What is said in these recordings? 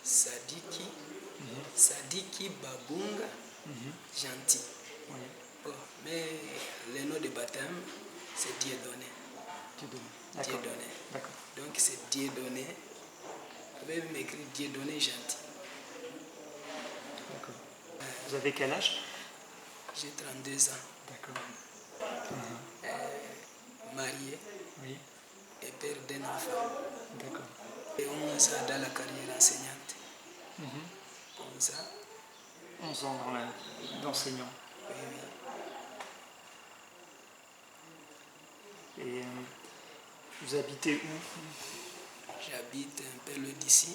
Sadiki, Mhm. Sadiki Babunga, Mhm. gentil. Oui, Bon, mais le nom de baptême, c'est Dieudonné. Dieudonné. D'accord. Dieudonné. D'accord. Donc c'est Dieudonné. Vous pouvez même écrire Dieudonné gentil. D'accord. Vous avez quel âge? J'ai 32 ans. D'accord. Marié Oui, et père d'un enfant. d'accord. Et 11 ans dans la carrière enseignante. 11 ans. 11 ans d'enseignant. Oui, oui. Et vous habitez où? J'habite un peu loin d'ici.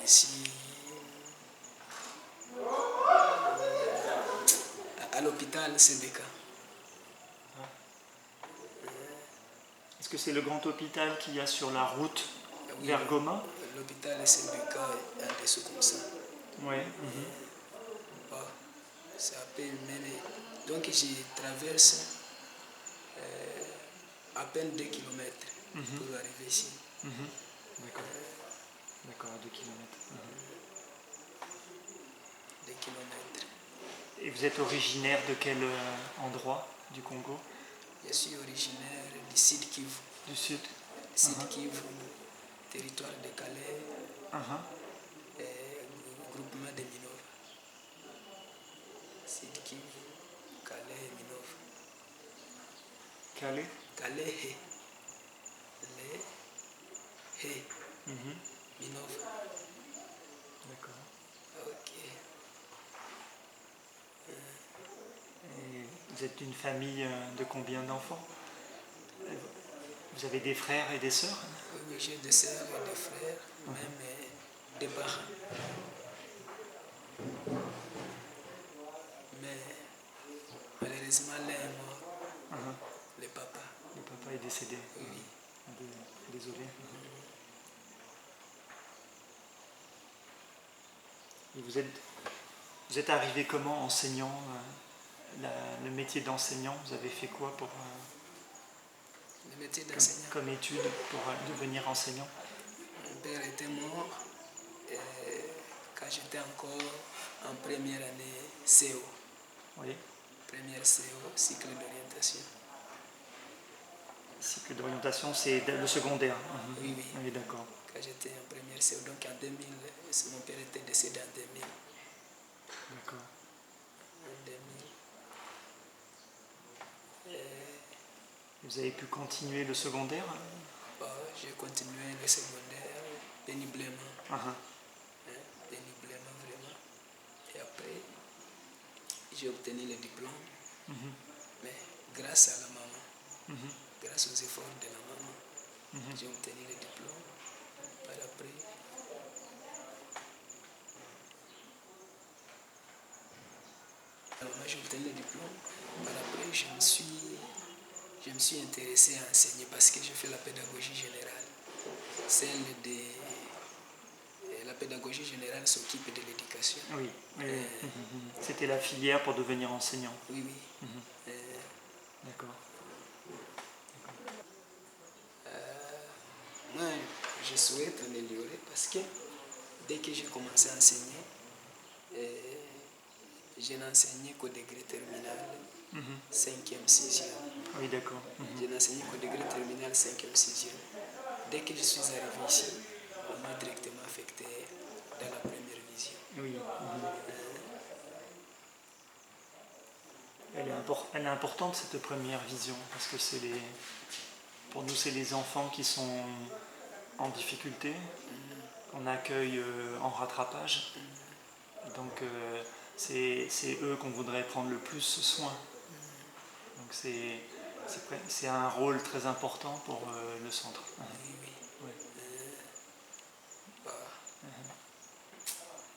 Ici, à l'hôpital CBK. Est-ce que c'est le grand hôpital qu'il y a sur la route Oui, vers Goma? l'hôpital CBK est un dessous comme ça. Oui. Bon, ça peut mener. Donc je traverse à peine 2 km pour arriver ici. D'accord. D'accord, à 2 kilomètres. 2 km. Et vous êtes originaire de quel endroit du Congo? Je suis originaire du Sud Kivu. Du sud? Sud Kivu, territoire de Calais, groupement de Minova. Sud Kivu, Calais et Minova. Calais? Calais, Hé, Minova. D'accord. Ok. Et vous êtes d'une famille de combien d'enfants? Vous avez des frères et des sœurs? Oui, j'ai des sœurs et des frères, même des parents. Mais malheureusement, l'un est mort, le papa. Le papa est décédé. Oui. Désolé. Et vous êtes arrivé comment enseignant, le métier d'enseignant? Vous avez fait quoi pour, Le métier d'enseignant. comme étude pour devenir enseignant? Mon père était mort quand j'étais encore en première année CO. Oui. Première CO, cycle d'orientation. Cycle d'orientation, c'est le secondaire. Oui, oui. Oui, d'accord. Quand j'étais en première CO, donc en 2000, mon père était décédé en 2000. D'accord. En 2000. Vous avez pu continuer le secondaire? Bon, j'ai continué le secondaire péniblement. Péniblement, vraiment. Et après, j'ai obtenu le diplôme. Mais grâce à la maman, grâce aux efforts de la maman, j'ai obtenu le diplôme. Par après, j'ai obtenu le diplôme. Par après, je me suis intéressé à enseigner parce que je fais la pédagogie générale. La pédagogie générale s'occupe de l'éducation. Oui. C'était la filière pour devenir enseignant. Oui, oui. D'accord. Moi, je souhaite améliorer parce que dès que j'ai commencé à enseigner, je n'enseignais qu'au degré terminal, 5e, 6e. Oui, d'accord. Je n'enseignais qu'au degré terminal, 5e, 6e. Dès que je suis arrivé ici, on m'a directement affecté dans la première vision. Oui. Elle est importante, cette première vision, parce que pour nous, c'est les enfants qui sont en difficulté, qu'on accueille en rattrapage. Donc, c'est eux qu'on voudrait prendre le plus soin. Donc, c'est un rôle très important pour le centre. Oui, oui.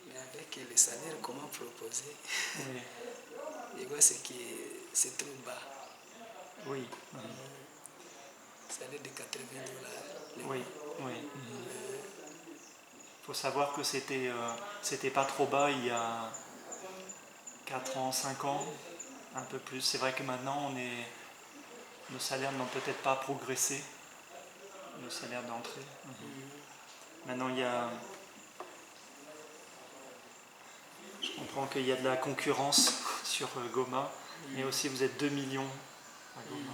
Mais avec les salaires comment proposer, Oui. je vois que c'est trop bas. Oui. Salaire de $80. Oui. Il faut savoir que c'était pas trop bas il y a 4 ans, 5 ans, un peu plus. C'est vrai que maintenant, nos salaires n'ont peut-être pas progressé. le salaire d'entrée. Maintenant, il y a... Je comprends qu'il y a de la concurrence sur Goma, mais aussi vous êtes 2 millions à Goma.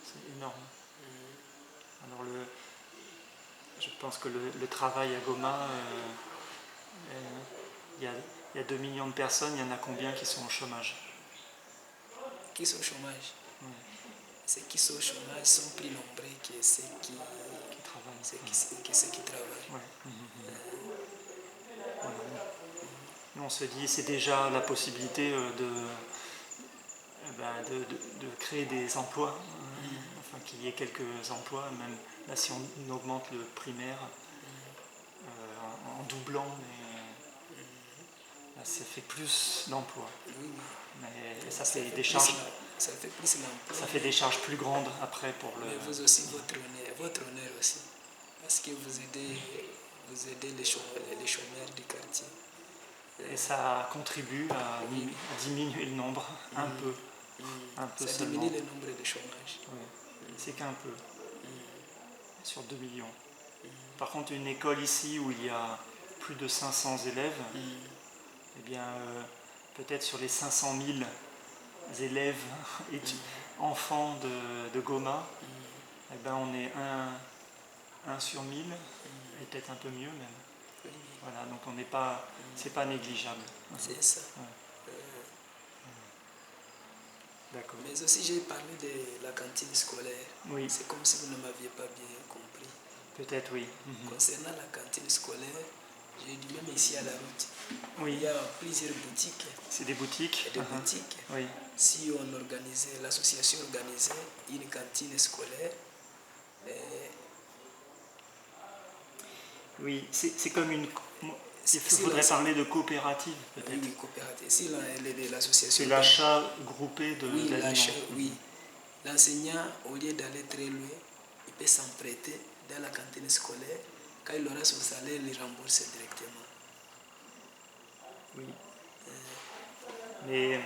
C'est énorme. Alors je pense que le travail à Goma, il y a 2 millions de personnes, il y en a combien qui sont au chômage? Qui sont au chômage? Oui. Ceux qui sont au chômage sont plus nombreux que ceux qui travaillent. Ceux qui travaillent. Ouais. Voilà. Nous, on se dit c'est déjà la possibilité de créer des emplois, enfin qu'il y ait quelques emplois, même là si on augmente le primaire en doublant, mais là, ça fait plus d'emplois. Oui. Mais ça fait des charges. Ça fait plus l'emploi. Ça fait des charges plus grandes après pour le. Mais vous aussi, votre honneur aussi. Parce que vous aidez les chômeurs du quartier. Et ça contribue à diminuer le nombre, un peu. Un peu ça seulement. diminue le nombre de chômage. Oui. C'est qu'un peu. Sur 2 millions. Par contre, une école ici où il y a plus de 500 élèves, eh bien, peut-être sur les 500 000 élèves et enfants de Goma, eh ben, on est 1 sur 1000, et peut-être un peu mieux même. Oui. Voilà, donc on n'est pas, c'est pas négligeable. C'est ça. Ouais. D'accord. Mais aussi j'ai parlé de la cantine scolaire. Oui. C'est comme si vous ne m'aviez pas bien compris. Peut-être oui. Concernant la cantine scolaire, j'ai dit même ici à la route, Oui. il y a plusieurs boutiques. C'est des boutiques. Des boutiques. Oui. Si on organisait, l'association organisait une cantine scolaire, oui, c'est comme une... Il faudrait parler de coopérative, peut-être. Oui, coopérative. Si l'association... C'est l'achat groupé de oui, d'aliments. l'achat, oui. L'enseignant, au lieu d'aller très loin, il peut s'emprêter dans la cantine scolaire. Quand il aura son salaire, il rembourse directement. Oui. Mais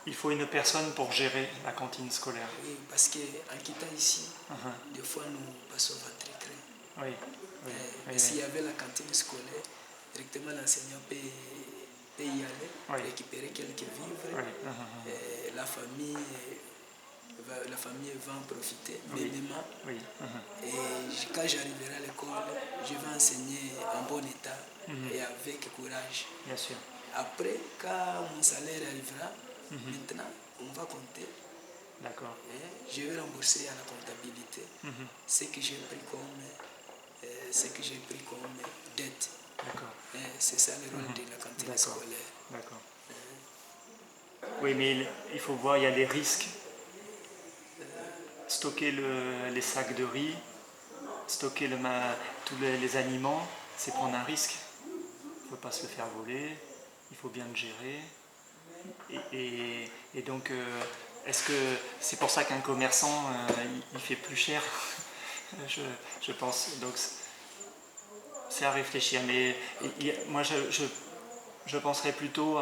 il faut une personne pour gérer la cantine scolaire. Oui, parce qu'en quittant ici, des fois nous passons au ventre creux. Oui. Mais s'il y avait la cantine scolaire, directement l'enseignant peut y aller, récupérer quelques vivres. La famille va en profiter, mêmement. Et quand j'arriverai à l'école, je vais enseigner en bon état et avec courage. Bien sûr. Après, quand mon salaire arrivera, maintenant, on va compter. D'accord. Je vais rembourser à la comptabilité ce que j'ai pris comme dette. D'accord. C'est ça le rôle de la cantine scolaire. D'accord. Oui, mais il faut voir, il y a des risques. Stocker les sacs de riz, stocker tous les aliments, c'est prendre un risque. Il ne faut pas se le faire voler, il faut bien le gérer. Et donc, est-ce que c'est pour ça qu'un commerçant, il fait plus cher? Je pense. Donc, c'est à réfléchir. Mais moi, je penserais plutôt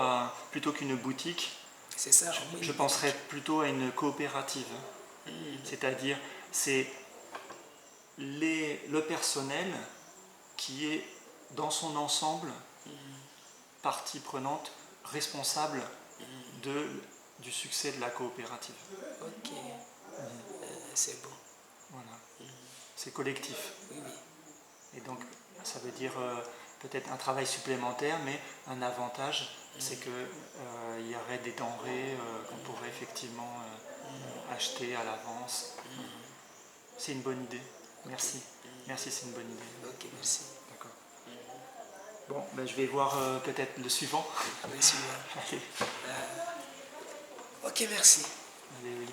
qu'une boutique. C'est ça. Je penserais plutôt à une coopérative. C'est-à-dire, c'est le personnel qui est dans son ensemble partie prenante, responsable du succès de la coopérative. Ok, c'est bon. Voilà. C'est collectif. Oui. Et donc, ça veut dire peut-être un travail supplémentaire, mais un avantage, c'est qu'il y aurait des denrées qu'on pourrait effectivement acheter à l'avance. C'est une bonne idée. Merci. Merci, c'est une bonne idée. Ok, merci. D'accord. Bon, ben, je vais voir peut-être le suivant. Le suivant. Allez. Ok, merci. Allez, oui.